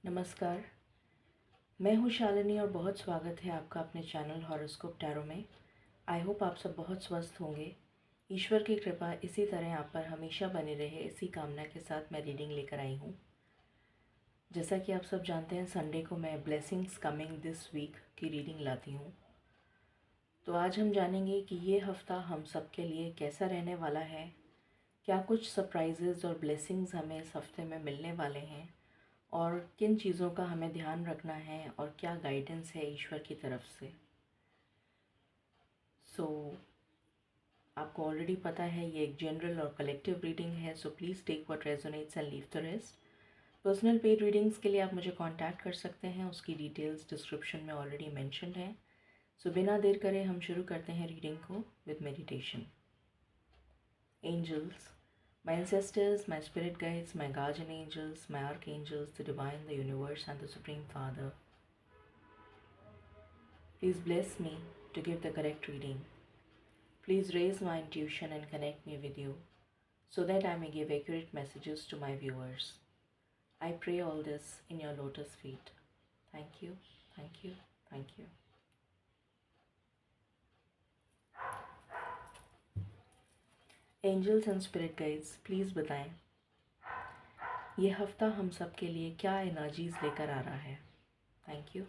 नमस्कार। मैं हूँ शालिनी और बहुत स्वागत है आपका अपने चैनल हॉरोस्कोप टैरो में। आई होप आप सब बहुत स्वस्थ होंगे। ईश्वर की कृपा इसी तरह आप पर हमेशा बनी रहे, इसी कामना के साथ मैं रीडिंग लेकर आई हूँ। जैसा कि आप सब जानते हैं, संडे को मैं ब्लेसिंग्स कमिंग दिस वीक की रीडिंग लाती हूँ। तो आज हम जानेंगे कि ये हफ़्ता हम सब के लिए कैसा रहने वाला है, क्या कुछ सरप्राइजेज़ और ब्लेसिंग्स हमें इस हफ्ते में मिलने वाले हैं और किन चीज़ों का हमें ध्यान रखना है और क्या गाइडेंस है ईश्वर की तरफ से। आपको ऑलरेडी पता है ये एक जनरल और कलेक्टिव रीडिंग है, so please take what resonates and leave the rest. Personal paid readings के लिए आप मुझे कांटेक्ट कर सकते हैं, उसकी डिटेल्स डिस्क्रिप्शन में ऑलरेडी मेंशन्ड है। सो बिना देर करे हम शुरू करते हैं रीडिंग को with meditation. Angels, my ancestors, my spirit guides, my guardian angels, my archangels, the divine, the universe, and the Supreme Father, please bless me to give the correct reading. Please raise my intuition and connect me with you so that I may give accurate messages to my viewers. I pray all this in your lotus feet. Thank you, thank you, thank you. Angels and spirit guides, please बताएं ये हफ्ता हम सब के लिए क्या energies लेकर आ रहा है। Thank you.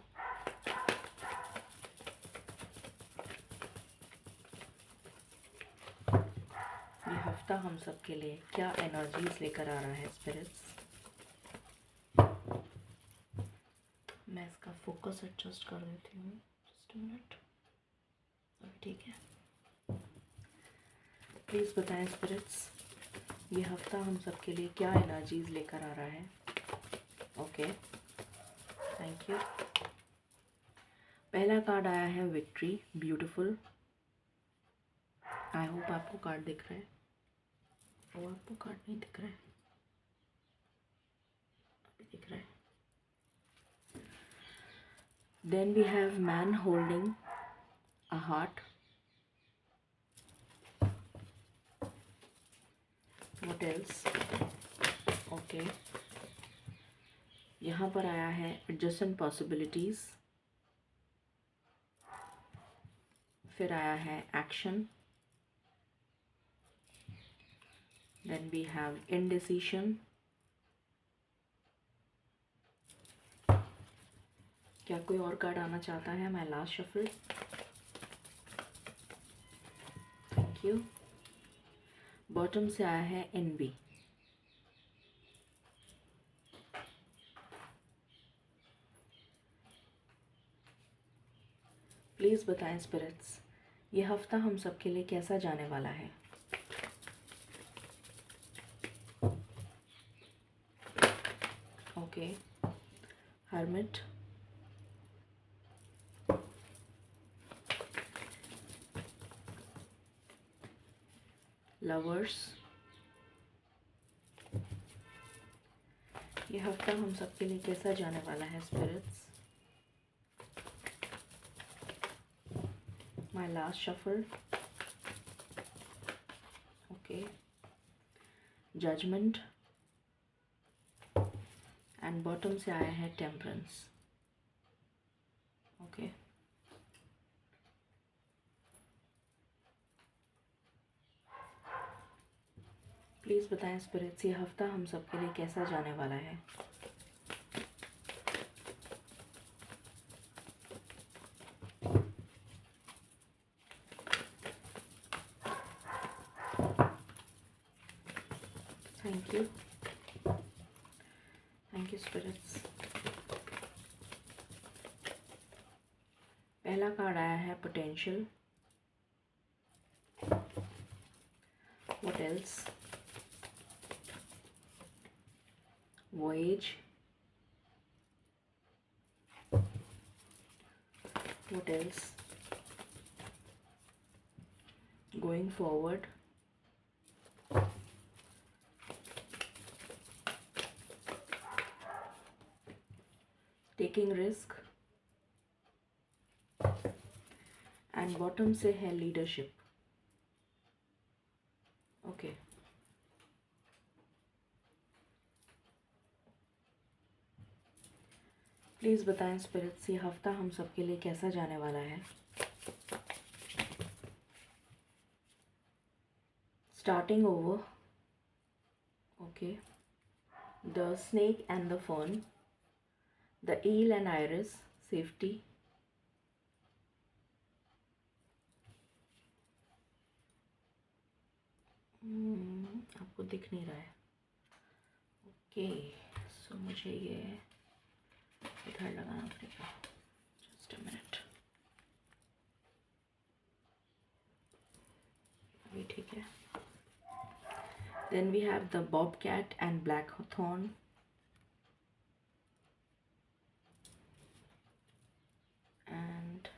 ये हफ्ता हम सब के लिए क्या एनर्जीज लेकर आ रहा है स्पिरिट्स। मैं इसका फोकस एडजस्ट कर देती हूँ, जस्ट अ मिनट। अभी ठीक है। प्लीज़ बताएं स्पिरिट्स ये हफ्ता हम सब के लिए क्या एनर्जीज लेकर आ रहा है। Okay, thank you. पहला कार्ड आया है विक्ट्री, ब्यूटीफुल। आई होप आपको कार्ड दिख रहा है। और आपको कार्ड नहीं दिख रहा है, अभी दिख रहा है। Then we have man holding a heart. What else? Okay, यहाँ पर आया है एडजस्टेंट पॉसिबिलिटीज़। फिर आया है action. Then we have indecision. क्या कोई और कार्ड आना चाहता है? My last shuffle. Thank you. Bottom से आया है एनवी। प्लीज़ बताएं स्पिरिट्स ये हफ्ता हम सब के लिए कैसा जाने वाला है। Okay, hermit, lovers. ये हफ्ता हम सब के लिए कैसा जाने वाला है spirits. My last shuffle. Okay, judgement and bottom से आया है टेम्परेंस। ओके, प्लीज़ बताएं स्पिरिट्स ये हफ्ता हम सब के लिए कैसा जाने वाला है। Thank you, thank you spirits. पहला कार्ड आया है potential. What else? voyage. What else? Going forward. Taking risk. And bottom से है leadership. Okay. प्लीज़ बताएं स्पिरिट्स, ये हफ्ता हम सबके लिए कैसा जाने वाला है। Starting over, okay, the snake and the fern, the eel and iris, safety, आपको दिख नहीं रहा है, ओके, सो मुझे ये इधर लगाना पड़ेगा, जस्ट अ मिनट, अभी ठीक है। Then we have the bobcat and blackthorn, and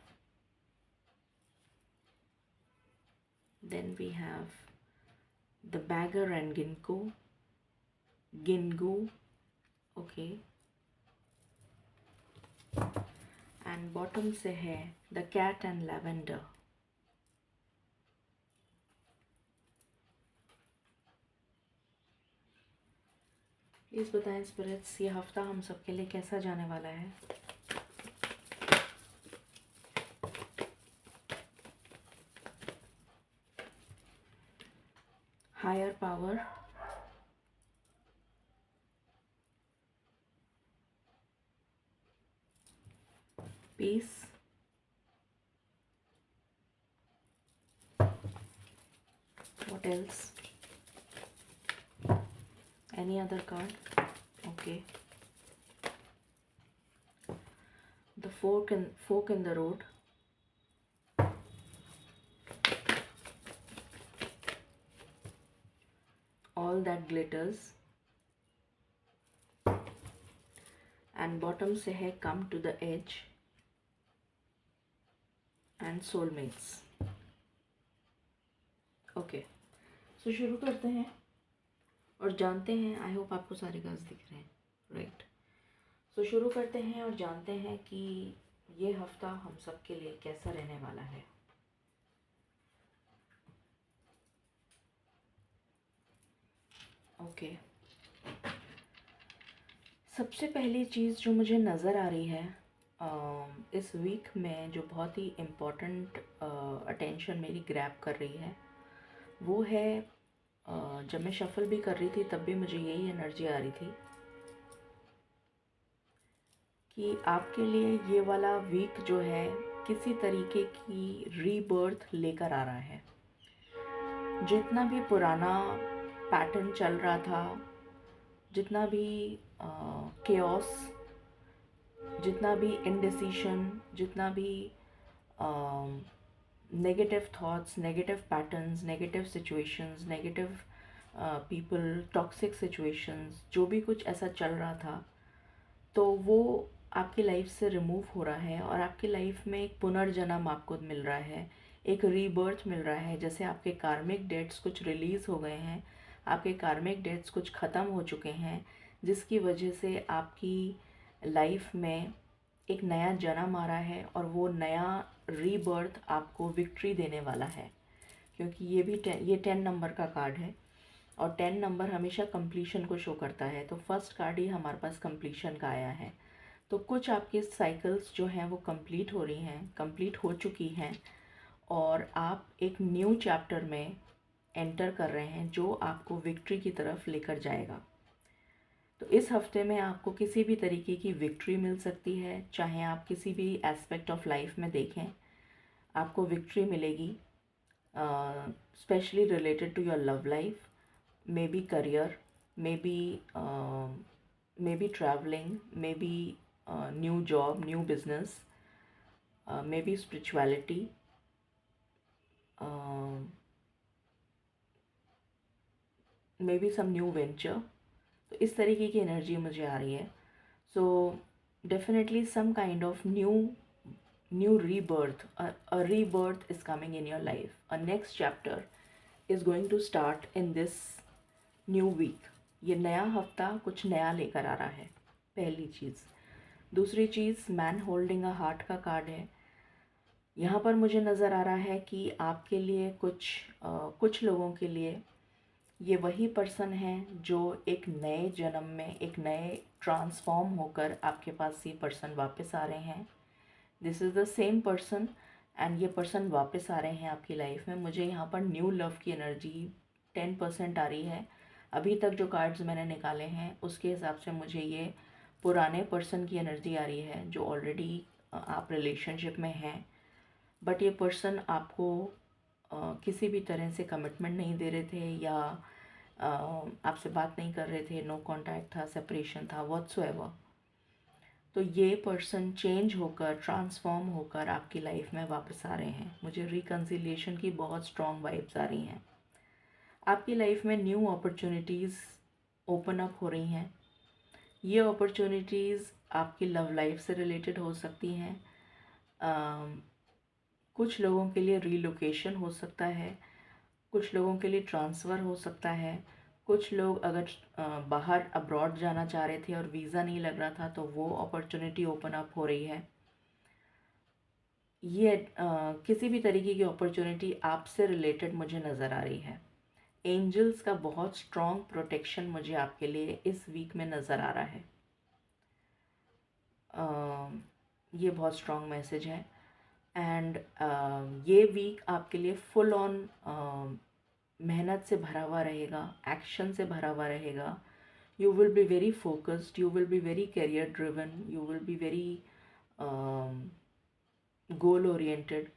then we have the bagger and gingu, okay, and bottom से है the cat and lavender. Please बताएं स्पिरिट्स, ये हफ्ता हम सबके लिए कैसा जाने वाला है। Higher power, peace, what else, any other card, okay, the fork in the road, all that glitters, and bottom से है come to the edge and soulmates. Okay, so शुरू करते हैं और जानते हैं, आई होप आपको सारे कार्ड्स दिख रहे हैं, राइट। सो शुरू करते हैं और जानते हैं कि ये हफ्ता हम सब के लिए कैसा रहने वाला है। ओके, सबसे पहली चीज़ जो मुझे नज़र आ रही है इस वीक में, जो बहुत ही इम्पोर्टेंट अटेंशन मेरी ग्रैब कर रही है, वो है जब मैं शफल भी कर रही थी तब भी मुझे यही एनर्जी आ रही थी कि आपके लिए ये वाला वीक जो है किसी तरीके की रीबर्थ लेकर आ रहा है। जितना भी पुराना पैटर्न चल रहा था, जितना भी केओस, जितना भी इनडिसीशन, जितना भी negative thoughts, negative patterns, negative situations, negative people, toxic situations, जो भी कुछ ऐसा चल रहा था, तो वो आपकी लाइफ से रिमूव हो रहा है और आपकी लाइफ में एक पुनर्जन्म आपको मिल रहा है, एक रीबर्थ मिल रहा है। जैसे आपके कार्मिक डेट्स कुछ रिलीज़ हो गए हैं, आपके कार्मिक डेट्स कुछ ख़त्म हो चुके हैं, जिसकी वजह से आपकी लाइफ में एक नया जन्म आ रहा है और वो नया रीबर्थ आपको विक्ट्री देने वाला है। क्योंकि ये 10 नंबर का कार्ड है और 10 नंबर हमेशा कंप्लीशन को शो करता है, तो फर्स्ट कार्ड ही हमारे पास कंप्लीशन का आया है। तो कुछ आपके साइकिल्स जो हैं वो कंप्लीट हो रही हैं, कंप्लीट हो चुकी हैं और आप एक न्यू चैप्टर में एंटर कर रहे हैं जो आपको विक्ट्री की तरफ लेकर जाएगा। तो इस हफ्ते में आपको किसी भी तरीके की विक्ट्री मिल सकती है, चाहे आप किसी भी एस्पेक्ट ऑफ लाइफ में देखें, आपको विक्ट्री मिलेगी, specially related to your love life, maybe career, maybe travelling, maybe new job, new business, maybe spirituality, maybe some new venture. तो इस तरीके की एनर्जी मुझे आ रही है। So definitely some kind of new rebirth, a rebirth is coming in your life, a next chapter is going to start in this new week. ये नया हफ्ता कुछ नया लेकर आ रहा है, पहली चीज़। दूसरी चीज़, मैन होल्डिंग अ हार्ट का कार्ड है। यहाँ पर मुझे नज़र आ रहा है कि आपके लिए कुछ लोगों के लिए ये वही पर्सन है जो एक नए जन्म में, एक नए ट्रांसफॉर्म होकर आपके पास ये पर्सन वापस आ रहे हैं। This is the same person and ये पर्सन वापस आ रहे हैं आपकी लाइफ में। मुझे यहाँ पर न्यू लव की एनर्जी 10% आ रही है। अभी तक जो कार्ड्स मैंने निकाले हैं उसके हिसाब से मुझे ये पुराने पर्सन की एनर्जी आ रही है जो ऑलरेडी आप रिलेशनशिप में हैं, बट ये पर्सन आपको किसी भी तरह से कमिटमेंट नहीं दे रहे थे या आपसे बात नहीं कर रहे थे, नो कांटेक्ट था, सेपरेशन था, व्हाट्सोएवर। तो ये पर्सन चेंज होकर, ट्रांसफॉर्म होकर आपकी लाइफ में वापस आ रहे हैं। मुझे रिकन्सिलिएशन की बहुत स्ट्रॉन्ग वाइब्स आ रही हैं। आपकी लाइफ में न्यू अपॉर्चुनिटीज़ ओपन अप हो रही हैं। ये अपॉर्चुनिटीज़ आपकी लव लाइफ से रिलेटेड हो सकती हैं। कुछ लोगों के लिए रीलोकेशन हो सकता है, कुछ लोगों के लिए ट्रांसफ़र हो सकता है। कुछ लोग अगर बाहर अब्रॉड जाना चाह रहे थे और वीज़ा नहीं लग रहा था तो वो अपॉर्चुनिटी ओपन अप हो रही है। ये किसी भी तरीके की अपॉर्चुनिटी आपसे रिलेटेड मुझे नज़र आ रही है। एंजल्स का बहुत स्ट्रॉन्ग प्रोटेक्शन मुझे आपके लिए इस वीक में नज़र आ रहा है। ये बहुत स्ट्रॉन्ग मैसेज है। एंड ये वीक आपके लिए फुल ऑन मेहनत से भरा हुआ रहेगा, एक्शन से भरा हुआ रहेगा। You will be very focused, you will be very career driven, you will be very goal oriented.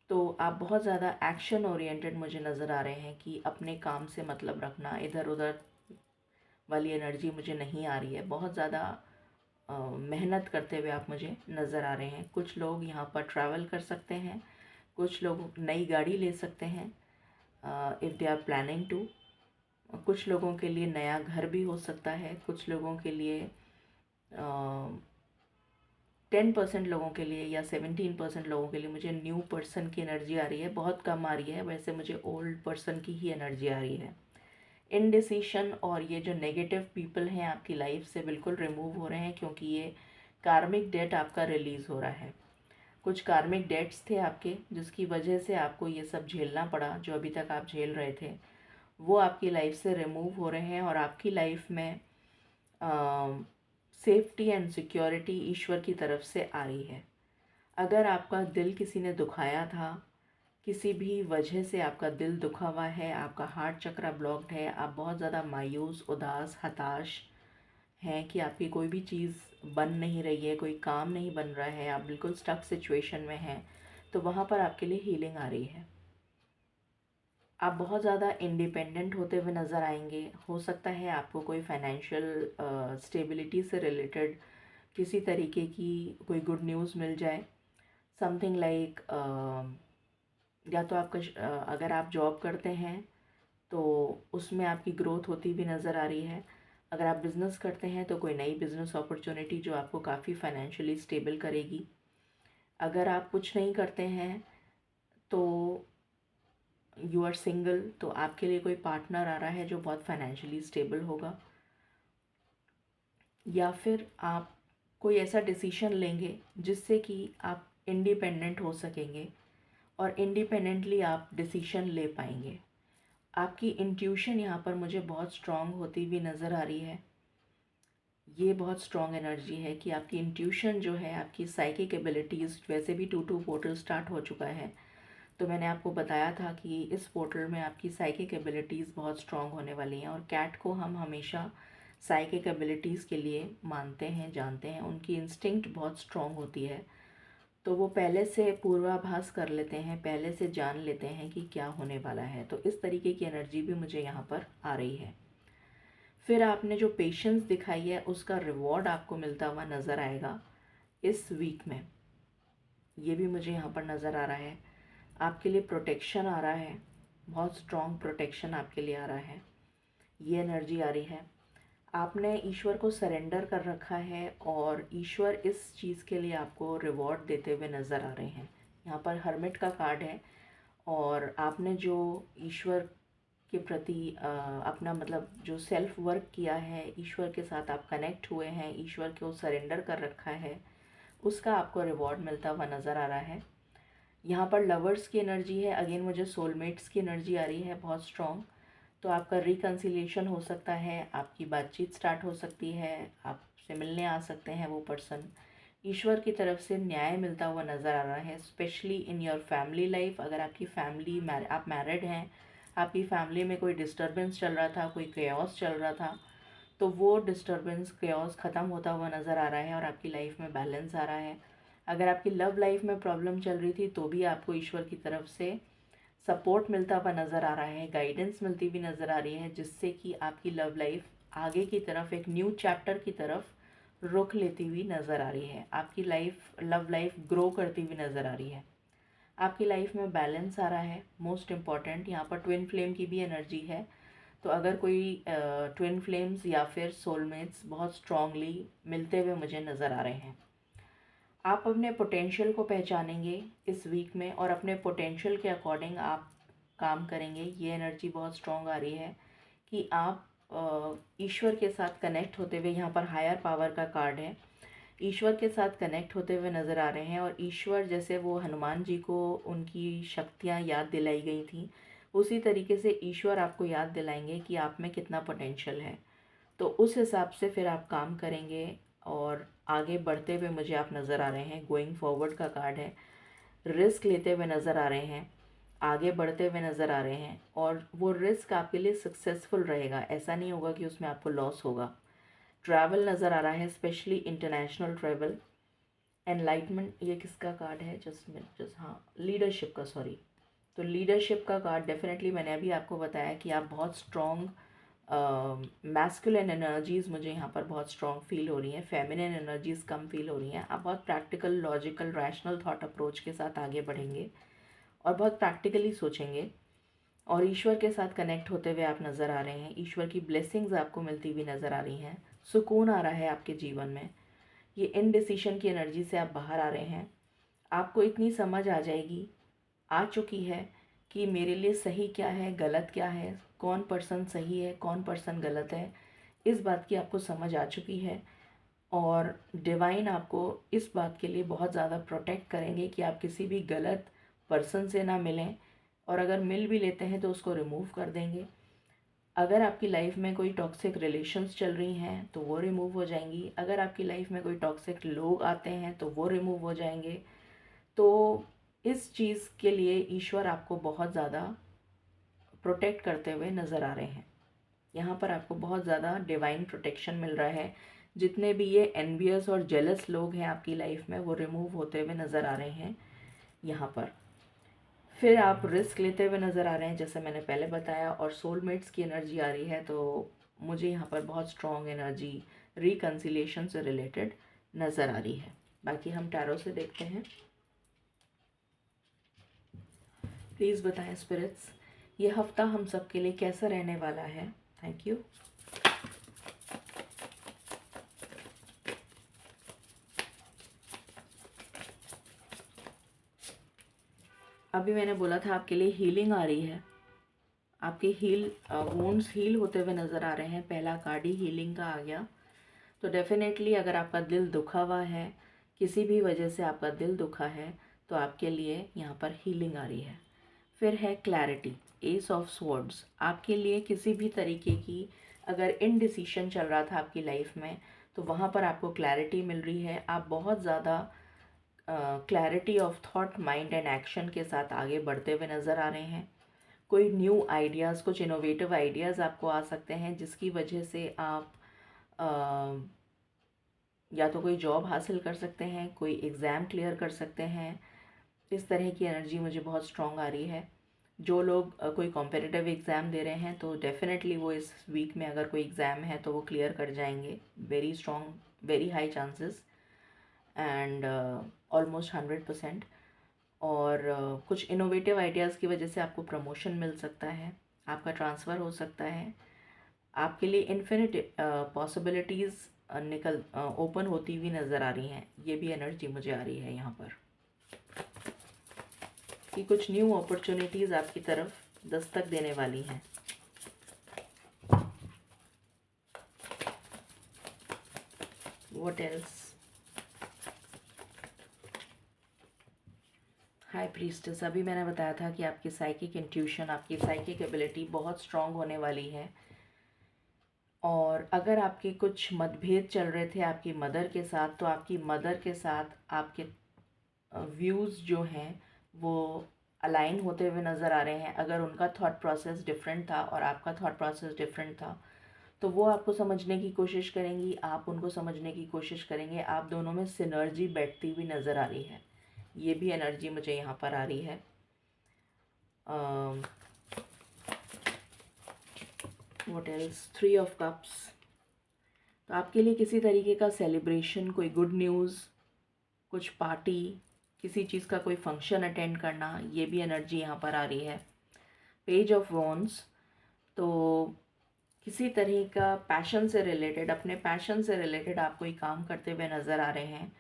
तो आप बहुत ज़्यादा एक्शन ओरिएंटेड मुझे नज़र आ रहे हैं कि अपने काम से मतलब रखना, इधर उधर वाली एनर्जी मुझे नहीं आ रही है। बहुत ज़्यादा मेहनत करते हुए आप मुझे नज़र आ रहे हैं। कुछ लोग यहाँ पर ट्रैवल कर सकते हैं, कुछ लोग नई गाड़ी ले सकते हैं if they are planning to. कुछ लोगों के लिए नया घर भी हो सकता है। कुछ लोगों के लिए 10% लोगों के लिए या 17% लोगों के लिए मुझे न्यू पर्सन की एनर्जी आ रही है। बहुत कम आ रही है, वैसे मुझे ओल्ड पर्सन की ही एनर्जी आ रही है। इनडिसीशन और ये जो नेगेटिव पीपल हैं आपकी लाइफ से बिल्कुल रिमूव हो रहे हैं, क्योंकि ये कार्मिक डेट आपका रिलीज़ हो रहा है। कुछ कार्मिक डेट्स थे आपके जिसकी वजह से आपको ये सब झेलना पड़ा, जो अभी तक आप झेल रहे थे वो आपकी लाइफ से रिमूव हो रहे हैं और आपकी लाइफ में सेफ्टी एंड सिक्योरिटी ईश्वर की तरफ से आ रही है। अगर आपका दिल किसी ने दुखाया था, किसी भी वजह से आपका दिल दुखा हुआ है, आपका हार्ट चक्र ब्लॉक्ड है, आप बहुत ज़्यादा मायूस, उदास, हताश हैं कि आपकी कोई भी चीज़ बन नहीं रही है, कोई काम नहीं बन रहा है, आप बिल्कुल स्टक सिचुएशन में हैं, तो वहाँ पर आपके लिए हीलिंग आ रही है। आप बहुत ज़्यादा इंडिपेंडेंट होते हुए नज़र आएंगे। हो सकता है आपको कोई फाइनेंशियल स्टेबिलिटी से रिलेटेड किसी तरीके की कोई गुड न्यूज़ मिल जाए। समथिंग लाइक या तो आपका अगर आप जॉब करते हैं तो उसमें आपकी ग्रोथ होती भी नज़र आ रही है। अगर आप बिज़नेस करते हैं तो कोई नई बिज़नेस अपॉर्चुनिटी जो आपको काफ़ी फाइनेंशियली स्टेबल करेगी। अगर आप कुछ नहीं करते हैं तो यू आर सिंगल, तो आपके लिए कोई पार्टनर आ रहा है जो बहुत फाइनेंशियली स्टेबल होगा। या फिर आप कोई ऐसा डिसीजन लेंगे जिससे कि आप इंडिपेंडेंट हो सकेंगे और इंडिपेंडेंटली आप डिसीजन ले पाएंगे। आपकी इंट्यूशन यहाँ पर मुझे बहुत स्ट्रॉन्ग होती हुई नज़र आ रही है। ये बहुत स्ट्रॉन्ग एनर्जी है कि आपकी इंट्यूशन जो है, आपकी साइकिक एबिलिटीज़, वैसे भी 2-2 पोर्टल स्टार्ट हो चुका है, तो मैंने आपको बताया था कि इस पोर्टल में आपकी साइकिक एबिलिटीज़ बहुत स्ट्रॉन्ग होने वाली हैं। और कैट को हम हमेशा साइकिक एबिलिटीज़ के लिए मानते हैं, जानते हैं। उनकी इंस्टिंक्ट बहुत स्ट्रॉन्ग होती है, तो वो पहले से पूर्वाभास कर लेते हैं, पहले से जान लेते हैं कि क्या होने वाला है। तो इस तरीके की एनर्जी भी मुझे यहाँ पर आ रही है। फिर आपने जो पेशेंस दिखाई है उसका रिवॉर्ड आपको मिलता हुआ नज़र आएगा इस वीक में। ये भी मुझे यहाँ पर नज़र आ रहा है। आपके लिए प्रोटेक्शन आ रहा है, बहुत स्ट्रॉन्ग प्रोटेक्शन आपके लिए आ रहा है। ये एनर्जी आ रही है। आपने ईश्वर को सरेंडर कर रखा है और ईश्वर इस चीज़ के लिए आपको रिवॉर्ड देते हुए नज़र आ रहे हैं। यहाँ पर हर्मिट का कार्ड है और आपने जो ईश्वर के प्रति अपना मतलब जो सेल्फ वर्क किया है, ईश्वर के साथ आप कनेक्ट हुए हैं, ईश्वर को सरेंडर कर रखा है, उसका आपको रिवॉर्ड मिलता हुआ नज़र आ रहा है। यहाँ पर लवर्स की एनर्जी है। अगेन मुझे सोलमेट्स की एनर्जी आ रही है बहुत स्ट्रॉन्ग। तो आपका रिकन्सिलिएशन हो सकता है, आपकी बातचीत स्टार्ट हो सकती है, आपसे मिलने आ सकते हैं वो पर्सन। ईश्वर की तरफ से न्याय मिलता हुआ नज़र आ रहा है, specially in your family life. अगर आपकी फैमिली आप मैरिड हैं, आपकी फैमिली में कोई डिस्टर्बेंस चल रहा था, कोई केओस चल रहा था, तो वो डिस्टर्बेंस केओस ख़त्म होता हुआ नज़र आ रहा है और आपकी लाइफ में बैलेंस आ रहा है। अगर आपकी लव लाइफ में प्रॉब्लम चल रही थी तो भी आपको ईश्वर की तरफ से सपोर्ट मिलता हुआ नज़र आ रहा है, गाइडेंस मिलती हुई नज़र आ रही है, जिससे कि आपकी लव लाइफ आगे की तरफ एक न्यू चैप्टर की तरफ रुख लेती हुई नज़र आ रही है। आपकी लव लाइफ ग्रो करती हुई नज़र आ रही है। आपकी लाइफ में बैलेंस आ रहा है। मोस्ट इम्पॉर्टेंट यहाँ पर ट्विन फ्लेम की भी एनर्जी है। तो अगर कोई ट्विन फ्लेम्स या फिर सोलमेट्स बहुत स्ट्रांगली मिलते हुए मुझे नज़र आ रहे हैं। आप अपने पोटेंशियल को पहचानेंगे इस वीक में और अपने पोटेंशियल के अकॉर्डिंग आप काम करेंगे। ये एनर्जी बहुत स्ट्रांग आ रही है कि आप ईश्वर के साथ कनेक्ट होते हुए, यहाँ पर हायर पावर का कार्ड है, ईश्वर के साथ कनेक्ट होते हुए नज़र आ रहे हैं। और ईश्वर जैसे वो हनुमान जी को उनकी शक्तियाँ याद दिलाई गई थी, उसी तरीके से ईश्वर आपको याद दिलाएंगे कि आप में कितना पोटेंशियल है। तो उस हिसाब से फिर आप काम करेंगे और आगे बढ़ते हुए मुझे आप नज़र आ रहे हैं। गोइंग फॉरवर्ड का कार्ड है, रिस्क लेते हुए नज़र आ रहे हैं, आगे बढ़ते हुए नज़र आ रहे हैं और वो रिस्क आपके लिए सक्सेसफुल रहेगा। ऐसा नहीं होगा कि उसमें आपको लॉस होगा। ट्रैवल नज़र आ रहा है, स्पेशली इंटरनेशनल ट्रैवल। एनलाइटमेंट, ये किसका कार्ड है? हाँ, लीडरशिप का, सॉरी। तो लीडरशिप का कार्ड डेफिनेटली, मैंने अभी आपको बताया कि आप बहुत स्ट्रॉन्ग मैस्कुलिन एनर्जीज़ मुझे यहाँ पर बहुत स्ट्रॉन्ग फील हो रही हैं, फेमिनिन एनर्जीज़ कम फील हो रही हैं। आप बहुत practical, logical, rational thought approach के साथ आगे बढ़ेंगे और बहुत प्रैक्टिकली सोचेंगे और ईश्वर के साथ कनेक्ट होते हुए आप नज़र आ रहे हैं। ईश्वर की ब्लेसिंग्स आपको मिलती हुई नज़र आ रही हैं, सुकून आ रहा है आपके जीवन में। ये इनडिसीशन की एनर्जी से आप बाहर आ रहे हैं। आपको इतनी समझ आ जाएगी, आ चुकी है कि मेरे लिए सही क्या है, गलत क्या है, कौन पर्सन सही है, कौन पर्सन गलत है। इस बात की आपको समझ आ चुकी है और डिवाइन आपको इस बात के लिए बहुत ज़्यादा प्रोटेक्ट करेंगे कि आप किसी भी गलत पर्सन से ना मिलें और अगर मिल भी लेते हैं तो उसको रिमूव कर देंगे। अगर आपकी लाइफ में कोई टॉक्सिक रिलेशंस चल रही हैं तो वो रिमूव हो जाएंगी। अगर आपकी लाइफ में कोई टॉक्सिक लोग आते हैं तो वो रिमूव हो जाएंगे। तो इस चीज़ के लिए ईश्वर आपको बहुत ज़्यादा प्रोटेक्ट करते हुए नज़र आ रहे हैं। यहाँ पर आपको बहुत ज़्यादा डिवाइन प्रोटेक्शन मिल रहा है। जितने भी ये एनवियस और जेलस लोग हैं आपकी लाइफ में, वो रिमूव होते हुए नज़र आ रहे हैं यहाँ पर। फिर आप रिस्क लेते हुए नज़र आ रहे हैं, जैसे मैंने पहले बताया, और सोलमेट्स की एनर्जी आ रही है। तो मुझे यहाँ पर बहुत स्ट्रॉन्ग एनर्जी रिकन्सिलिएशन से रिलेटेड नज़र आ रही है। बाकी हम टैरो से देखते हैं। प्लीज़ बताएं स्पिरिट्स, ये हफ्ता हम सब के लिए कैसा रहने वाला है। Thank you. अभी मैंने बोला था आपके लिए हीलिंग आ रही है। आपके वुंड्स हील होते हुए नज़र आ रहे हैं। पहला कार्ड ही हीलिंग का आ गया। तो डेफिनेटली अगर आपका दिल दुखा हुआ है, किसी भी वजह से आपका दिल दुखा है, तो आपके लिए यहाँ पर हीलिंग आ रही है। फिर है क्लैरिटी, एस ऑफ स्वॉर्ड्स। आपके लिए किसी भी तरीके की अगर इनडिसीशन चल रहा था आपकी लाइफ में, तो वहाँ पर आपको क्लैरिटी मिल रही है। आप बहुत ज़्यादा clarity of thought, mind and action के साथ आगे बढ़ते हुए नज़र आ रहे हैं। कोई न्यू आइडियाज़, कुछ इनोवेटिव आइडियाज़ आपको आ सकते हैं, जिसकी वजह से आप या तो कोई जॉब हासिल कर सकते हैं, कोई एग्ज़ाम क्लियर कर सकते हैं। इस तरह की एनर्जी मुझे बहुत स्ट्रॉन्ग आ रही है। जो लोग कोई कॉम्पिटिटिव एग्ज़ाम दे रहे हैं, तो डेफिनेटली वो इस वीक में अगर कोई एग्ज़ाम है तो वो क्लियर कर जाएंगे। Very strong, very high chances and almost 100%। और कुछ इनोवेटिव आइडियाज़ की वजह से आपको प्रमोशन मिल सकता है, आपका ट्रांसफ़र हो सकता है। आपके लिए इन्फिनिट पॉसिबिलिटीज़ ओपन होती हुई नज़र आ रही हैं। ये भी एनर्जी मुझे आ रही है यहाँ पर कि कुछ न्यू अपॉर्चुनिटीज़ आपकी तरफ दस्तक देने वाली हैं। What else? हाय प्रीस्टेस, अभी मैंने बताया था कि आपकी साइकिक इंट्यूशन, आपकी साइकिक एबिलिटी बहुत स्ट्रांग होने वाली है। और अगर आपके कुछ मतभेद चल रहे थे आपकी मदर के साथ, तो आपकी मदर के साथ आपके व्यूज़ जो हैं वो अलाइन होते हुए नज़र आ रहे हैं। अगर उनका थॉट प्रोसेस डिफरेंट था और आपका थॉट प्रोसेस डिफरेंट था, तो वो आपको समझने की कोशिश करेंगी, आप उनको समझने की कोशिश करेंगे। आप दोनों में सिनर्जी बैठती हुई नज़र आ रही है। ये भी एनर्जी मुझे यहाँ पर आ रही है। What else, 3 of cups. तो आपके लिए किसी तरीके का सेलिब्रेशन, कोई गुड न्यूज़, कुछ पार्टी, किसी चीज़ का कोई फंक्शन अटेंड करना, ये भी एनर्जी यहाँ पर आ रही है। पेज ऑफ वॉन्ड्स, तो किसी तरह का पैशन से रिलेटेड, अपने पैशन से रिलेटेड आप कोई काम करते हुए नज़र आ रहे हैं।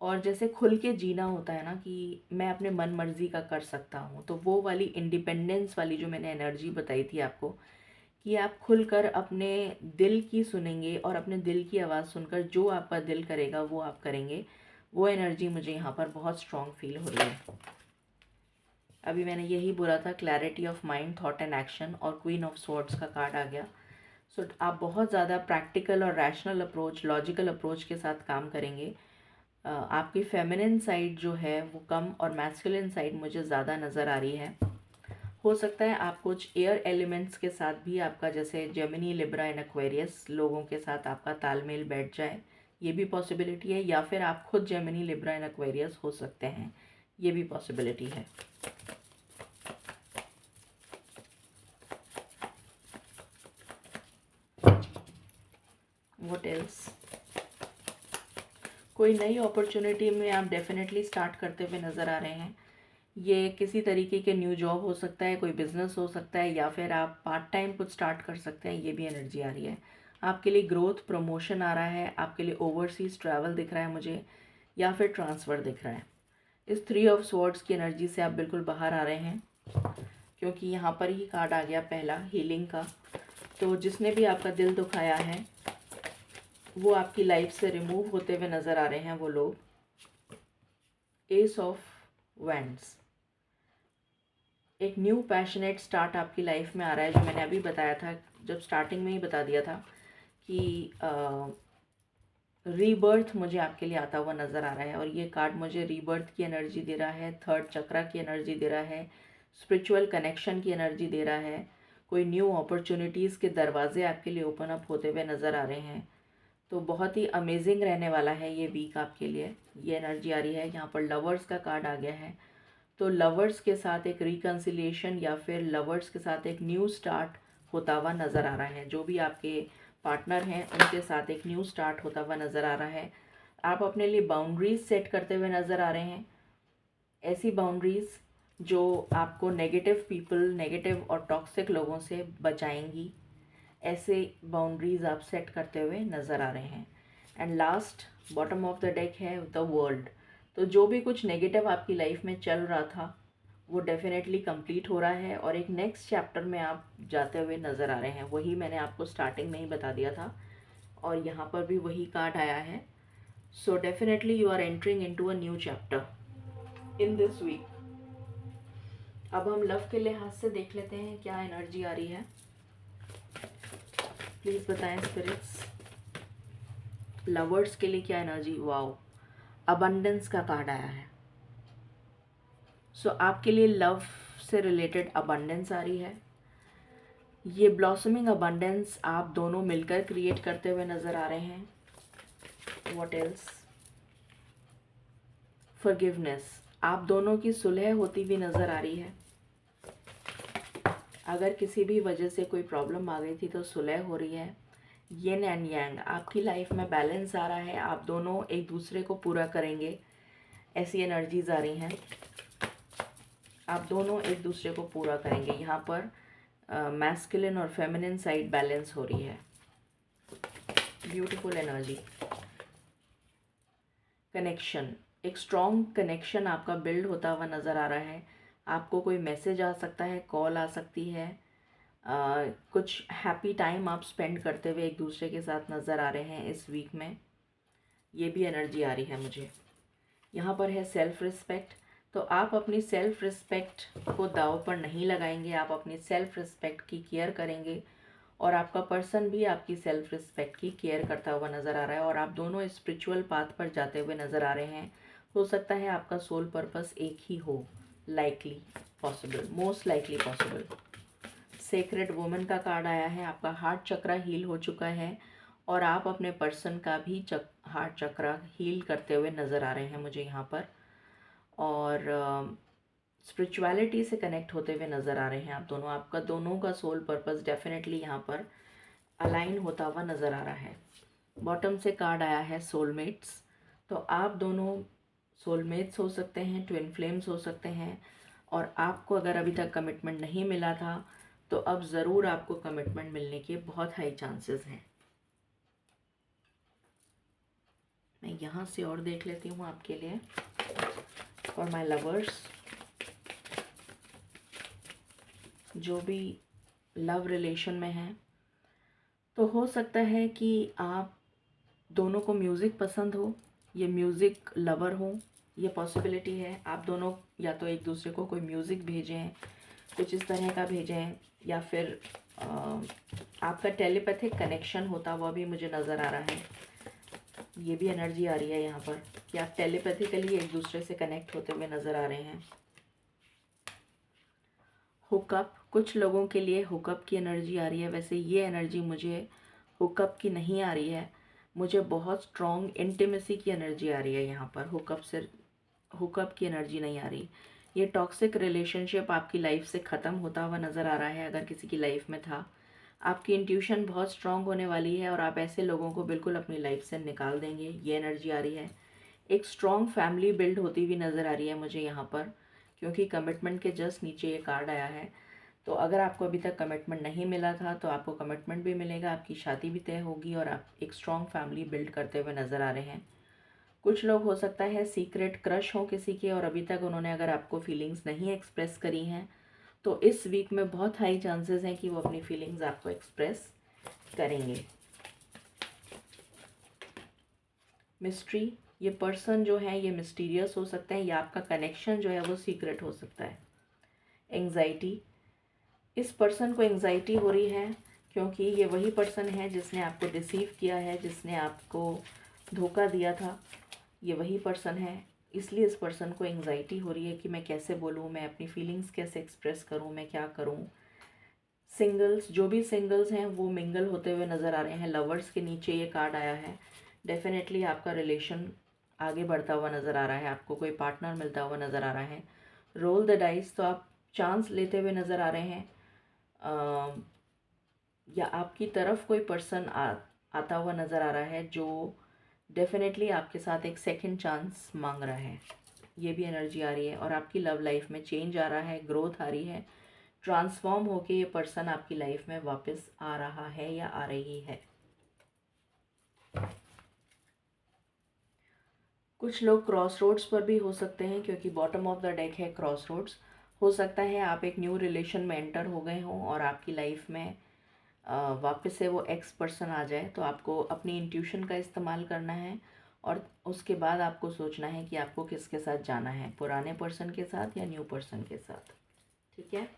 और जैसे खुल के जीना होता है ना कि मैं अपने मन मर्जी का कर सकता हूँ, तो वो वाली इंडिपेंडेंस वाली जो मैंने एनर्जी बताई थी आपको, कि आप खुलकर अपने दिल की सुनेंगे और अपने दिल की आवाज़ सुनकर जो आपका दिल करेगा वो आप करेंगे। वो एनर्जी मुझे यहाँ पर बहुत स्ट्रॉन्ग फील हो रही है। अभी मैंने यही बोला था, clarity of mind, thought and action, और क्वीन ऑफ स्वॉर्ड्स का कार्ड आ गया। सो आप बहुत ज़्यादा प्रैक्टिकल और रैशनल अप्रोच, लॉजिकल अप्रोच के साथ काम करेंगे। आपकी फेमिनिन साइड जो है वो कम और मैस्कुलिन साइड मुझे ज़्यादा नज़र आ रही है। हो सकता है आप कुछ एयर एलिमेंट्स के साथ भी, आपका जैसे जेमिनी, लिब्रा एंड एक्वेरियस लोगों के साथ आपका तालमेल बैठ जाए, ये भी पॉसिबिलिटी है। या फिर आप खुद जेमिनी, लिब्रा एंड एक्वेरियस हो सकते हैं, ये भी पॉसिबिलिटी है। व्हाट एल्स, कोई नई अपॉर्चुनिटी में आप डेफिनेटली स्टार्ट करते हुए नज़र आ रहे हैं। ये किसी तरीके के न्यू जॉब हो सकता है, कोई बिजनेस हो सकता है, या फिर आप पार्ट टाइम कुछ स्टार्ट कर सकते हैं। ये भी एनर्जी आ रही है। आपके लिए ग्रोथ, प्रमोशन आ रहा है, आपके लिए ओवरसीज ट्रैवल दिख रहा है मुझे, या फिर ट्रांसफ़र दिख रहा है। इस 3 ऑफ स्वॉर्ड्स की एनर्जी से आप बिल्कुल बाहर आ रहे हैं, क्योंकि यहाँ पर ही कार्ड आ गया पहला, हीलिंग का। तो जिसने भी आपका दिल दुखाया है वो आपकी लाइफ से रिमूव होते हुए नज़र आ रहे हैं वो लोग। एस ऑफ वैंड्स, एक न्यू पैशनेट स्टार्ट आपकी लाइफ में आ रहा है, जो मैंने अभी बताया था, जब स्टार्टिंग में ही बता दिया था कि रीबर्थ मुझे आपके लिए आता हुआ नज़र आ रहा है। और ये कार्ड मुझे रीबर्थ की एनर्जी दे रहा है, थर्ड चक्रा की एनर्जी दे रहा है, स्पिरिचुअल कनेक्शन की एनर्जी दे रहा है। कोई न्यू अपॉर्चुनिटीज़ के दरवाजे आपके लिए ओपन अप होते हुए नज़र आ रहे हैं। तो बहुत ही अमेजिंग रहने वाला है ये वीक आपके लिए, ये एनर्जी आ रही है। यहाँ पर लवर्स का कार्ड आ गया है, तो लवर्स के साथ एक रिकन्सिलिएशन या फिर लवर्स के साथ एक न्यू स्टार्ट होता हुआ नज़र आ रहा है। जो भी आपके पार्टनर हैं उनके साथ एक न्यू स्टार्ट होता हुआ नज़र आ रहा है। आप अपने लिए बाउंड्रीज सेट करते हुए नज़र आ रहे हैं, ऐसी बाउंड्रीज जो आपको नेगेटिव पीपल, नेगेटिव और टॉक्सिक लोगों से बचाएंगी। ऐसे बाउंड्रीज आप सेट करते हुए नज़र आ रहे हैं। And last bottom of the deck है द वर्ल्ड। तो जो भी कुछ नेगेटिव आपकी लाइफ में चल रहा था वो डेफिनेटली कंप्लीट हो रहा है, और एक नेक्स्ट चैप्टर में आप जाते हुए नज़र आ रहे हैं। वही मैंने आपको स्टार्टिंग में ही बता दिया था, और यहाँ पर भी वही कार्ड आया है। So definitely you are entering into a new chapter in this week. अब हम लव के लिहाज से देख लेते हैं क्या एनर्जी आ रही है। प्लीज़ बताएं स्पिरिट्स, लवर्स के लिए क्या एनर्जी। वाओ, अबंडेंस का कार्ड आया है। सो आपके लिए लव से रिलेटेड अबंडेंस आ रही है। ये ब्लॉसमिंग अबंडेंस आप दोनों मिलकर क्रिएट करते हुए नज़र आ रहे हैं। व्हाट एल्स, फॉरगिवनेस, आप दोनों की सुलह होती हुई नज़र आ रही है। अगर किसी भी वजह से कोई प्रॉब्लम आ गई थी तो सुलह हो रही है। येन एंड यांग, आपकी लाइफ में बैलेंस आ रहा है, आप दोनों एक दूसरे को पूरा करेंगे, ऐसी एनर्जीज आ रही हैं। आप दोनों एक दूसरे को पूरा करेंगे। यहाँ पर मैस्कुलिन और फेमिनिन साइड बैलेंस हो रही है। Beautiful energy. कनेक्शन, एक स्ट्रॉन्ग कनेक्शन आपका बिल्ड होता हुआ नज़र आ रहा है। आपको कोई मैसेज आ सकता है, कॉल आ सकती है, कुछ हैप्पी टाइम आप स्पेंड करते हुए एक दूसरे के साथ नज़र आ रहे हैं इस वीक में। ये भी एनर्जी आ रही है मुझे। यहाँ पर है सेल्फ रिस्पेक्ट। तो आप अपनी सेल्फ रिस्पेक्ट को दांव पर नहीं लगाएंगे, आप अपनी सेल्फ रिस्पेक्ट की केयर करेंगे और आपका पर्सन भी आपकी सेल्फ रिस्पेक्ट की केयर करता हुआ नज़र आ रहा है और आप दोनों स्पिरिचुअल पाथ पर जाते हुए नज़र आ रहे हैं। हो सकता है आपका सोल पर्पस एक ही हो, likely possible, most likely possible. Sacred woman का कार्ड आया है, आपका हार्ट चक्रा हील हो चुका है और आप अपने पर्सन का भी हार्ट चक्रा हील करते हुए नज़र आ रहे हैं मुझे यहाँ पर, और स्पिरिचुअलिटी से कनेक्ट होते हुए नज़र आ रहे हैं आप दोनों। आपका दोनों का सोल पर्पस डेफिनेटली यहाँ पर अलाइन होता हुआ नज़र आ रहा है। बॉटम से कार्ड आया है सोलमेट्स, तो आप दोनों सोलमेट्स हो सकते हैं, ट्विन फ्लेम्स हो सकते हैं, और आपको अगर अभी तक कमिटमेंट नहीं मिला था तो अब ज़रूर आपको कमिटमेंट मिलने के बहुत हाई चांसेस हैं। मैं यहाँ से और देख लेती हूँ आपके लिए। फॉर माय लवर्स, जो भी लव रिलेशन में हैं, तो हो सकता है कि आप दोनों को म्यूज़िक पसंद हो, ये म्यूज़िक लवर हो, ये पॉसिबिलिटी है। आप दोनों या तो एक दूसरे को कोई म्यूज़िक भेजें, कुछ इस तरह का भेजें, या फिर आपका टेलीपैथिक कनेक्शन होता हुआ भी मुझे नज़र आ रहा है। ये भी एनर्जी आ रही है यहाँ पर कि आप टेलीपैथिकली एक दूसरे से कनेक्ट होते हुए नज़र आ रहे हैं। हुकअप, कुछ लोगों के लिए हुकअप की एनर्जी आ रही है। वैसे ये एनर्जी मुझे हुकअप की नहीं आ रही है, मुझे बहुत स्ट्रॉन्ग इंटीमेसी की एनर्जी आ रही है यहाँ पर। हुकअप की एनर्जी नहीं आ रही। ये टॉक्सिक रिलेशनशिप आपकी लाइफ से ख़त्म होता हुआ नज़र आ रहा है, अगर किसी की लाइफ में था। आपकी इंट्यूशन बहुत स्ट्रॉन्ग होने वाली है और आप ऐसे लोगों को बिल्कुल अपनी लाइफ से निकाल देंगे, ये एनर्जी आ रही है। एक स्ट्रॉन्ग फैमिली बिल्ड होती हुई नज़र आ रही है मुझे यहाँ पर, क्योंकि कमिटमेंट के जस्ट नीचे ये कार्ड आया है। तो अगर आपको अभी तक कमिटमेंट नहीं मिला था तो आपको कमिटमेंट भी मिलेगा, आपकी शादी भी तय होगी और आप एक स्ट्रॉन्ग फैमिली बिल्ड करते हुए नज़र आ रहे हैं। कुछ लोग हो सकता है सीक्रेट क्रश हो किसी के, और अभी तक उन्होंने अगर आपको फीलिंग्स नहीं एक्सप्रेस करी हैं तो इस वीक में बहुत हाई चांसेस हैं कि वो अपनी फीलिंग्स आपको एक्सप्रेस करेंगे। मिस्ट्री, ये पर्सन जो है ये मिस्टीरियस हो सकते हैं या आपका कनेक्शन जो है वो सीक्रेट हो सकता है। एंग्जाइटी, इस पर्सन को एंग्जाइटी हो रही है क्योंकि ये वही पर्सन है जिसने आपको डिसीव किया है, जिसने आपको धोखा दिया था। ये वही पर्सन है, इसलिए इस पर्सन को एंग्जाइटी हो रही है कि मैं कैसे बोलूँ, मैं अपनी फीलिंग्स कैसे एक्सप्रेस करूँ, मैं क्या करूँ। सिंगल्स, जो भी सिंगल्स हैं वो मिंगल होते हुए नज़र आ रहे हैं। लवर्स के नीचे ये कार्ड आया है। डेफिनेटली आपका रिलेशन आगे बढ़ता हुआ नज़र आ रहा है, आपको कोई पार्टनर मिलता हुआ नज़र आ रहा है। रोल द डाइस, तो आप चांस लेते हुए नज़र आ रहे हैं, या आपकी तरफ कोई पर्सन आता हुआ नज़र आ रहा है जो डेफिनेटली आपके साथ एक सेकंड चांस मांग रहा है। ये भी एनर्जी आ रही है और आपकी लव लाइफ में चेंज आ रहा है, ग्रोथ आ रही है। ट्रांसफॉर्म होके ये पर्सन आपकी लाइफ में वापस आ रहा है या आ रही है। कुछ लोग क्रॉस रोड्स पर भी हो सकते हैं क्योंकि बॉटम ऑफ द डेक है क्रॉस रोड्स। हो सकता है आप एक न्यू रिलेशन में एंटर हो गए हों और आपकी लाइफ में वापस से वो एक्स पर्सन आ जाए, तो आपको अपनी इंट्यूशन का इस्तेमाल करना है और उसके बाद आपको सोचना है कि आपको किसके साथ जाना है, पुराने पर्सन के साथ या न्यू पर्सन के साथ। ठीक है,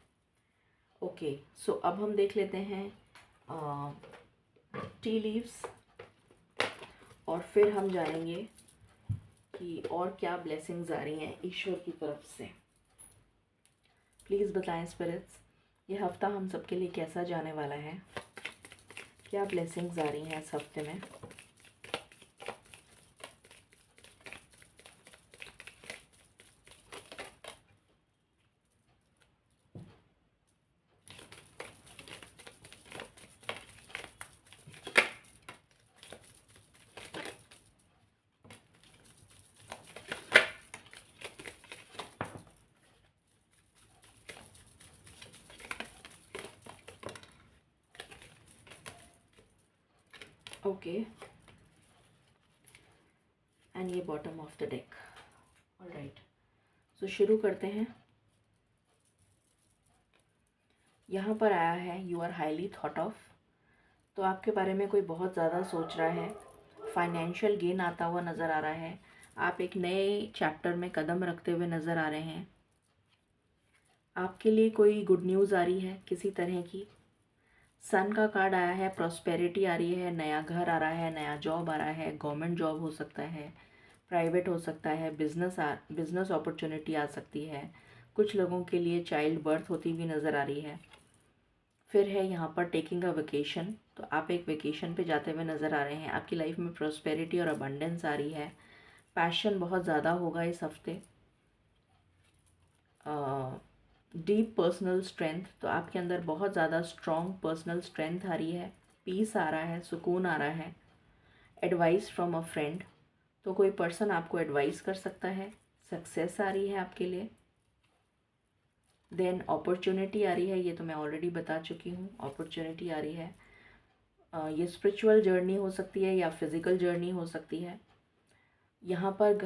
ओके। सो अब हम देख लेते हैं टी लीव्स और फिर हम जानेंगे कि और क्या ब्लेसिंग्स आ रही हैं ईश्वर की तरफ से। प्लीज़ बताएं स्पिरिट्स, ये हफ्ता हम सबके लिए कैसा जाने वाला है, क्या ब्लेसिंग्स आ रही हैं इस हफ्ते में। ओके, एंड ये bottom of the deck. Alright, so शुरू करते हैं। यहाँ पर आया है you are highly thought of, तो आपके बारे में कोई बहुत ज़्यादा सोच रहा है। फाइनेंशियल गेन आता हुआ नज़र आ रहा है, आप एक नए चैप्टर में कदम रखते हुए नज़र आ रहे हैं। आपके लिए कोई गुड न्यूज़ आ रही है किसी तरह की। सन का कार्ड आया है, प्रॉस्पेरिटी आ रही है, नया घर आ रहा है, नया जॉब आ रहा है, गवर्नमेंट जॉब हो सकता है, प्राइवेट हो सकता है, बिजनेस अपॉर्चुनिटी आ सकती है। कुछ लोगों के लिए चाइल्ड बर्थ होती हुई नज़र आ रही है। फिर है यहाँ पर टेकिंग अ वेकेशन, तो आप एक वेकेशन पे जाते हुए नज़र आ रहे हैं। आपकी लाइफ में प्रॉस्पेरिटी और अबंडेंस आ रही है। पैशन बहुत ज़्यादा होगा इस हफ्ते। डीप पर्सनल स्ट्रेंथ, तो आपके अंदर बहुत ज़्यादा स्ट्रॉन्ग पर्सनल स्ट्रेंथ आ रही है। पीस आ रहा है, सुकून आ रहा है। एडवाइस फ्रॉम अ फ्रेंड, तो कोई पर्सन आपको एडवाइस कर सकता है। सक्सेस आ रही है आपके लिए। देन अपॉर्चुनिटी आ रही है, ये तो मैं ऑलरेडी बता चुकी हूँ। अपॉर्चुनिटी आ रही है। ये स्पिरिचुअल जर्नी हो सकती है या फिज़िकल जर्नी हो सकती है। यहाँ पर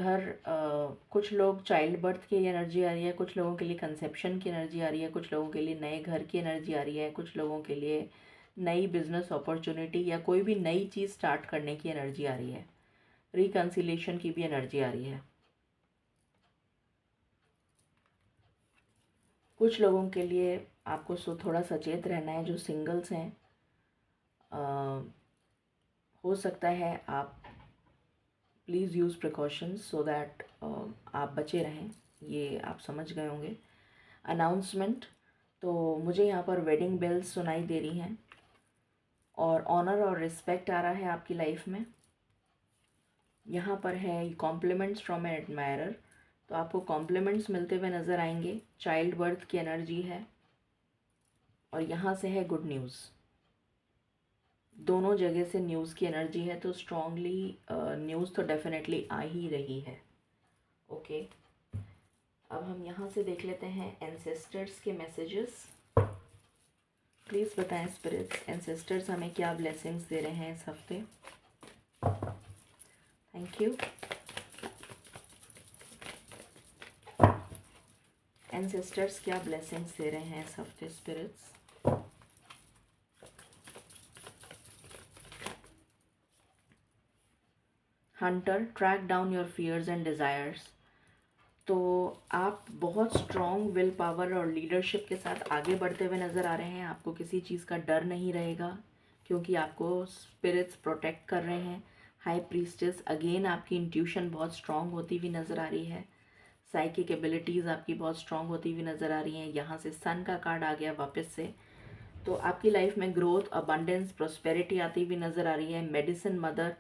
कुछ लोग चाइल्ड बर्थ की एनर्जी आ रही है, कुछ लोगों के लिए कंसेप्शन की एनर्जी आ रही है, कुछ लोगों के लिए नए घर की एनर्जी आ रही है, कुछ लोगों के लिए नई बिजनेस अपॉर्चुनिटी या कोई भी नई चीज़ स्टार्ट करने की एनर्जी आ रही है। रिकन्सिलेशन की भी एनर्जी आ रही है। कुछ लोगों के लिए आपको थोड़ा सचेत रहना है। जो सिंगल्स हैं, हो सकता है आप please use precautions so that आप बचे रहें। ये आप समझ गए होंगे। अनाउंसमेंट, तो मुझे यहाँ पर वेडिंग बेल्स सुनाई दे रही हैं और ऑनर और रिस्पेक्ट आ रहा है आपकी लाइफ में। यहाँ पर है कॉम्प्लीमेंट्स फ्रॉम एन एडमायरर, तो आपको कॉम्प्लीमेंट्स मिलते हुए नज़र आएंगे। चाइल्ड बर्थ की एनर्जी है और यहाँ से है गुड न्यूज़। दोनों जगह से न्यूज़ की एनर्जी है, तो स्ट्रॉन्गली न्यूज़ तो डेफिनेटली आ ही रही है। ओके, अब हम यहाँ से देख लेते हैं एंसेस्टर्स के मैसेजेस। प्लीज़ बताएं स्पिरिट्स, एंसेस्टर्स हमें क्या ब्लेसिंग्स दे रहे हैं इस हफ्ते। Thank you. एंसेस्टर्स क्या ब्लेसिंग्स दे रहे हैं इस हफ्ते spirits. Hunter, track down your fears and desires, तो आप बहुत स्ट्रॉन्ग विल पावर और लीडरशिप के साथ आगे बढ़ते हुए नज़र आ रहे हैं। आपको किसी चीज़ का डर नहीं रहेगा क्योंकि आपको स्पिरिट्स प्रोटेक्ट कर रहे हैं। हाई प्रीस्टेस, अगेन आपकी इंट्यूशन बहुत स्ट्रॉन्ग होती हुई नज़र आ रही है। साइकिक एबिलिटीज़ आपकी बहुत स्ट्रॉन्ग होती हुई नज़र आ रही हैं। यहाँ से सन का कार्ड आ गया वापस से, तो आपकी लाइफ में ग्रोथ, अबंडेंस, प्रोस्पेरिटी आती हुई नज़र आ रही है। मेडिसिन मदर,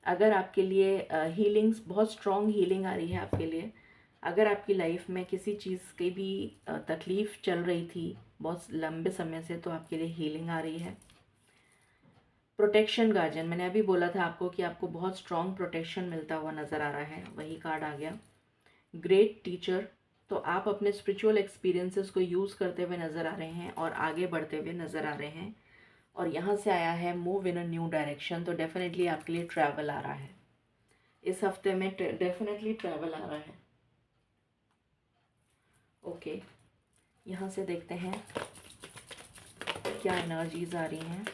अगर आपके लिए हीलिंग्स, बहुत स्ट्रॉन्ग हीलिंग आ रही है आपके लिए। अगर आपकी लाइफ में किसी चीज़ की भी तकलीफ़ चल रही थी बहुत लंबे समय से, तो आपके लिए हीलिंग आ रही है। प्रोटेक्शन गार्जियन, मैंने अभी बोला था आपको कि आपको बहुत स्ट्रॉन्ग प्रोटेक्शन मिलता हुआ नज़र आ रहा है, वही कार्ड आ गया। ग्रेट टीचर, तो आप अपने स्पिरिचुअल एक्सपीरियंसेस को यूज़ करते हुए नज़र आ रहे हैं और आगे बढ़ते हुए नज़र आ रहे हैं। और यहाँ से आया है move in a new direction, तो डेफिनेटली आपके लिए ट्रैवल आ रहा है इस हफ्ते में। डेफिनेटली ट्रैवल आ रहा है। ओके, यहाँ से देखते हैं क्या एनर्जीज आ रही हैं।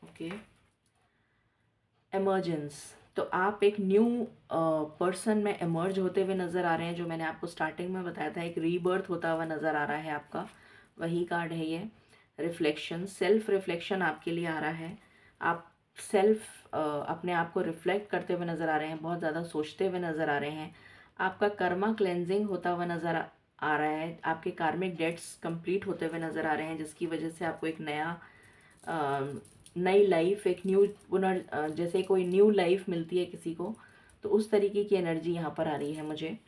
ओके, एमर्जेंस, तो आप एक न्यू पर्सन में एमर्ज होते हुए नज़र आ रहे हैं। जो मैंने आपको स्टार्टिंग में बताया था, एक रीबर्थ होता हुआ नज़र आ रहा है आपका, वही कार्ड है ये। रिफ्लेक्शन, सेल्फ रिफ्लेक्शन आपके लिए आ रहा है। आप अपने आप को रिफ्लेक्ट करते हुए नज़र आ रहे हैं, बहुत ज़्यादा सोचते हुए नज़र आ रहे हैं। आपका कर्मा क्लेंजिंग होता हुआ नज़र आ रहा है। आपके कार्मिक डेट्स कंप्लीट होते हुए नज़र आ रहे हैं, जिसकी वजह से आपको एक नई लाइफ, एक न्यू जैसे कोई न्यू लाइफ मिलती है किसी को, तो उस तरीके की एनर्जी यहाँ पर आ रही है मुझे।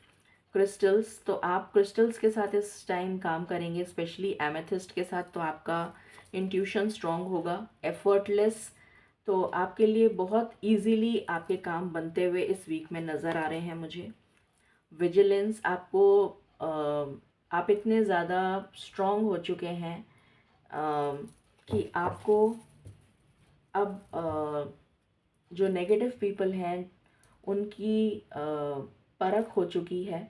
क्रिस्टल्स, तो आप क्रिस्टल्स के साथ इस टाइम काम करेंगे, स्पेशली एमेथिस्ट के साथ, तो आपका इंट्यूशन स्ट्रॉन्ग होगा। एफर्टलेस, तो आपके लिए बहुत इजीली आपके काम बनते हुए इस वीक में नज़र आ रहे हैं मुझे। विजिलेंस, आप इतने ज़्यादा स्ट्रॉन्ग हो चुके हैं कि आपको अब जो नेगेटिव पीपल हैं उनकी परख हो चुकी है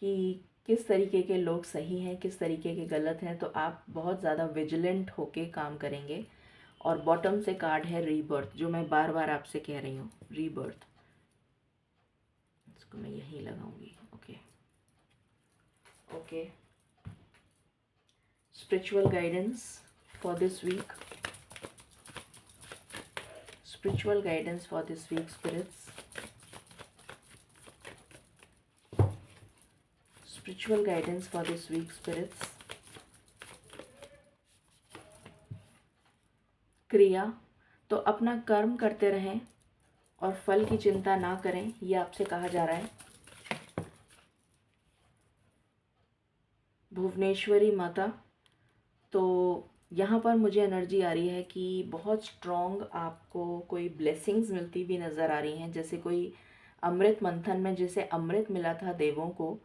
कि किस तरीके के लोग सही हैं, किस तरीके के गलत हैं, तो आप बहुत ज़्यादा विजिलेंट होके काम करेंगे। और बॉटम से कार्ड है रीबर्थ, जो मैं बार बार आपसे कह रही हूँ, रीबर्थ। इसको मैं यहीं लगाऊंगी। Okay okay. Spiritual guidance for this week, spiritual guidance for this week spirits, spiritual guidance for this week spirits. क्रिया, तो अपना कर्म करते रहें और फल की चिंता ना करें, ये आपसे कहा जा रहा है। भुवनेश्वरी माता, तो यहाँ पर मुझे एनर्जी आ रही है कि बहुत स्ट्रॉन्ग आपको कोई ब्लेसिंग्स मिलती भी नज़र आ रही हैं, जैसे कोई अमृत मंथन में जैसे अमृत मिला था देवों को,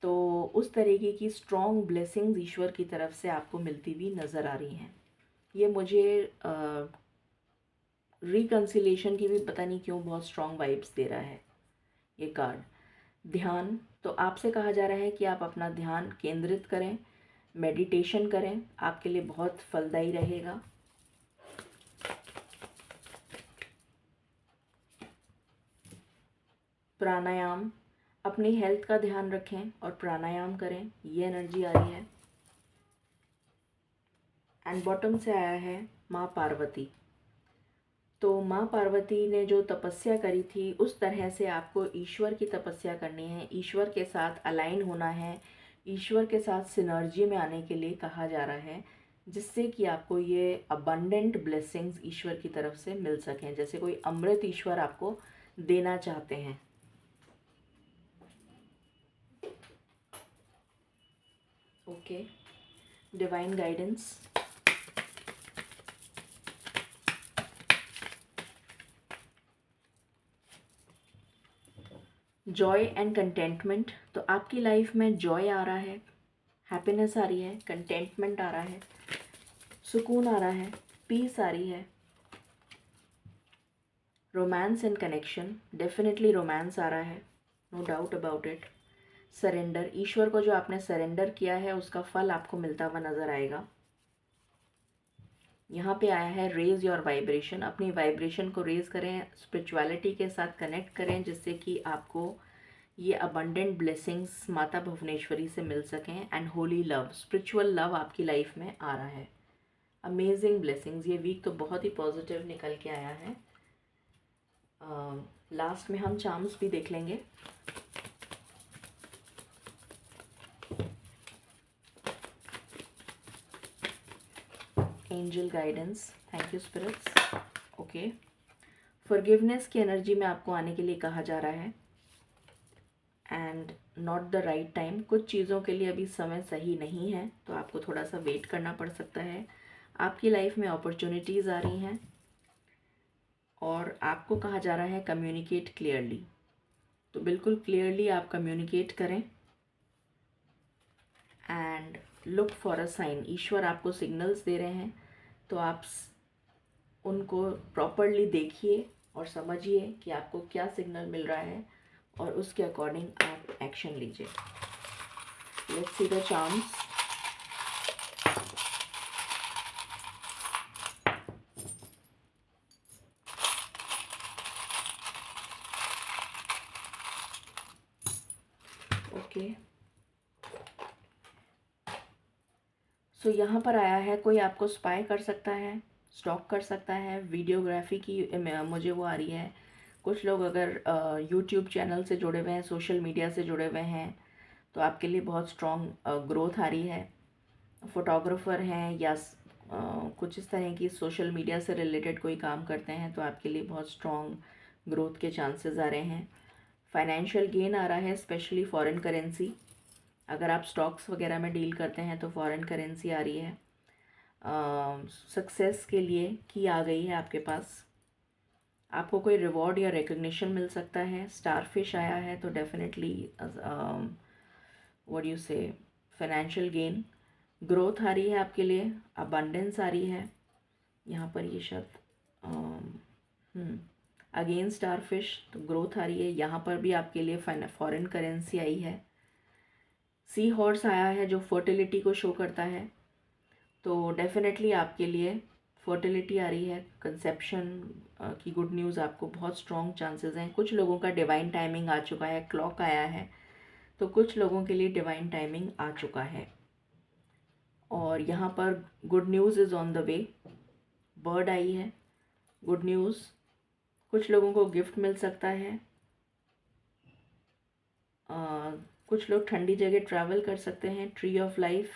तो उस तरीके की स्ट्रॉन्ग ब्लेसिंग्स ईश्वर की तरफ से आपको मिलती भी नज़र आ रही हैं। ये मुझे रिकन्सिलेशन की भी पता नहीं क्यों बहुत स्ट्रॉन्ग वाइब्स दे रहा है ये कार्ड। ध्यान, तो आपसे कहा जा रहा है कि आप अपना ध्यान केंद्रित करें, मेडिटेशन करें, आपके लिए बहुत फलदायी रहेगा। प्राणायाम, अपनी हेल्थ का ध्यान रखें और प्राणायाम करें, ये एनर्जी आ रही है। एंड बॉटम से आया है माँ पार्वती, तो माँ पार्वती ने जो तपस्या करी थी उस तरह से आपको ईश्वर की तपस्या करनी है, ईश्वर के साथ अलाइन होना है, ईश्वर के साथ सिनर्जी में आने के लिए कहा जा रहा है, जिससे कि आपको ये अबंडेंट ब्लेसिंग्स ईश्वर की तरफ से मिल सकें, जैसे कोई अमृत ईश्वर आपको देना चाहते हैं। Okay, divine guidance. Joy and contentment, तो आपकी लाइफ में जॉय आ रहा है, हैप्पीनेस आ रही है, कंटेंटमेंट आ रहा है, सुकून आ रहा है, पीस आ रही है। Romance and connection, definitely romance आ रहा है, no doubt about it. Surrender, ईश्वर को जो आपने सरेंडर किया है उसका फल आपको मिलता हुआ नज़र आएगा। यहाँ पे आया है रेज योर वाइब्रेशन, अपनी वाइब्रेशन को रेज करें, स्पिरिचुअलिटी के साथ कनेक्ट करें, जिससे कि आपको ये अबंडेंट ब्लेसिंग्स माता भुवनेश्वरी से मिल सकें। And Holi love, spiritual love आपकी लाइफ में आ रहा है। अमेजिंग ब्लेसिंग्स, ये वीक तो बहुत ही पॉजिटिव निकल के आया है। लास्ट में हम चार्म्स भी देख लेंगे। Angel guidance, thank you spirits. Okay, forgiveness की एनर्जी में आपको आने के लिए कहा जा रहा है। And not the right time, कुछ चीज़ों के लिए अभी समय सही नहीं है, तो आपको थोड़ा सा वेट करना पड़ सकता है। आपकी लाइफ में अपॉर्चुनिटीज़ आ रही हैं और आपको कहा जा रहा है कम्युनिकेट क्लियरली, तो बिल्कुल क्लियरली आप कम्युनिकेट करें। And look for a sign, ईश्वर आपको सिग्नल्स दे रहे हैं, तो आप उनको प्रॉपरली देखिए और समझिए कि आपको क्या सिग्नल मिल रहा है और उसके अकॉर्डिंग आप एक्शन लीजिए। Let's see the charms. Okay, so यहाँ पर आया है कोई आपको स्पाई कर सकता है, स्टॉक कर सकता है, वीडियोग्राफी की मुझे वो आ रही है। कुछ लोग अगर यूट्यूब चैनल से जुड़े हुए हैं, सोशल मीडिया से जुड़े हुए हैं, तो आपके लिए बहुत स्ट्रॉन्ग ग्रोथ आ रही है। फोटोग्राफर हैं या कुछ इस तरह की सोशल मीडिया से रिलेटेड कोई काम करते हैं, तो आपके लिए बहुत स्ट्रॉन्ग ग्रोथ के चांसेस आ रहे हैं। फाइनेंशियल गेन आ रहा है, स्पेशली फॉरेन करेंसी, अगर आप स्टॉक्स वगैरह में डील करते हैं तो फॉरेन करेंसी आ रही है। सक्सेस के लिए की आ गई है आपके पास, आपको कोई रिवॉर्ड या रिकग्निशन मिल सकता है। स्टार फिश आया है, तो डेफिनेटली व्हाट यू से फाइनेंशियल गेन, ग्रोथ आ रही है आपके लिए, अबंडेंस आ रही है। यहाँ पर ये शब्द अगेन स्टार फिश, तो ग्रोथ आ रही है। यहाँ पर भी आपके लिए फॉरेन करेंसी आई है। सी हॉर्स आया है जो फर्टिलिटी को शो करता है, तो डेफिनेटली आपके लिए फर्टिलिटी आ रही है, कंसेप्शन की गुड न्यूज़ आपको बहुत स्ट्रॉन्ग चांसेस हैं। कुछ लोगों का डिवाइन टाइमिंग आ चुका है, क्लॉक आया है, तो कुछ लोगों के लिए डिवाइन टाइमिंग आ चुका है। और यहाँ पर good news is on the way, bird eye है, गुड न्यूज़। कुछ लोगों को गिफ्ट मिल सकता है, कुछ लोग ठंडी जगह ट्रैवल कर सकते हैं। ट्री ऑफ लाइफ,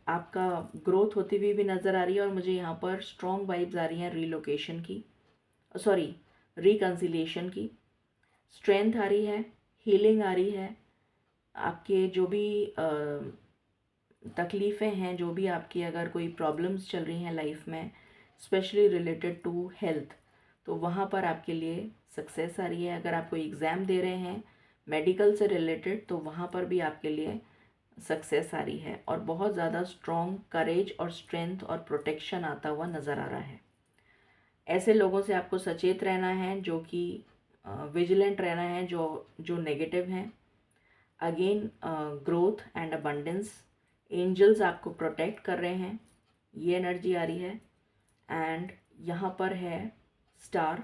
आपका ग्रोथ होती हुई भी नज़र आ रही है। और मुझे यहाँ पर स्ट्रॉन्ग वाइब्स आ रही हैं रीलोकेशन की, सॉरी रिकन्सिलिएशन की। स्ट्रेंथ आ रही है, हीलिंग आ रही है। आपके जो भी तकलीफ़ें हैं, जो भी आपकी अगर कोई प्रॉब्लम्स चल रही हैं लाइफ में, स्पेशली रिलेटेड टू हेल्थ, तो वहाँ पर आपके लिए सक्सेस आ रही है। अगर आप कोई एग्ज़ाम दे रहे हैं मेडिकल से रिलेटेड, तो वहाँ पर भी आपके लिए सक्सेस आ रही है। और बहुत ज़्यादा स्ट्रॉन्ग करेज और स्ट्रेंथ और प्रोटेक्शन आता हुआ नज़र आ रहा है। ऐसे लोगों से आपको सचेत रहना है, जो कि विजिलेंट रहना है, जो नेगेटिव हैं। Again growth and abundance, angels आपको प्रोटेक्ट कर रहे हैं, ये एनर्जी आ रही है। एंड यहाँ पर है स्टार,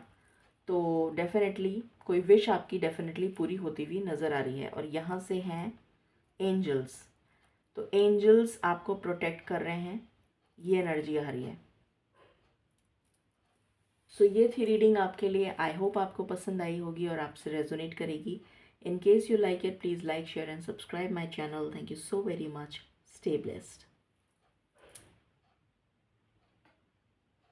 तो डेफिनेटली कोई विश आपकी डेफिनेटली पूरी होती हुई नज़र आ रही है। और यहाँ से हैं एंजल्स, तो एंजल्स आपको प्रोटेक्ट कर रहे हैं, ये एनर्जी आ रही है। सो ये थी रीडिंग आपके लिए। आई होप आपको पसंद आई होगी और आपसे रेजोनेट करेगी। In case you like it, please like, share and subscribe my channel. Thank you so very much. Stay blessed.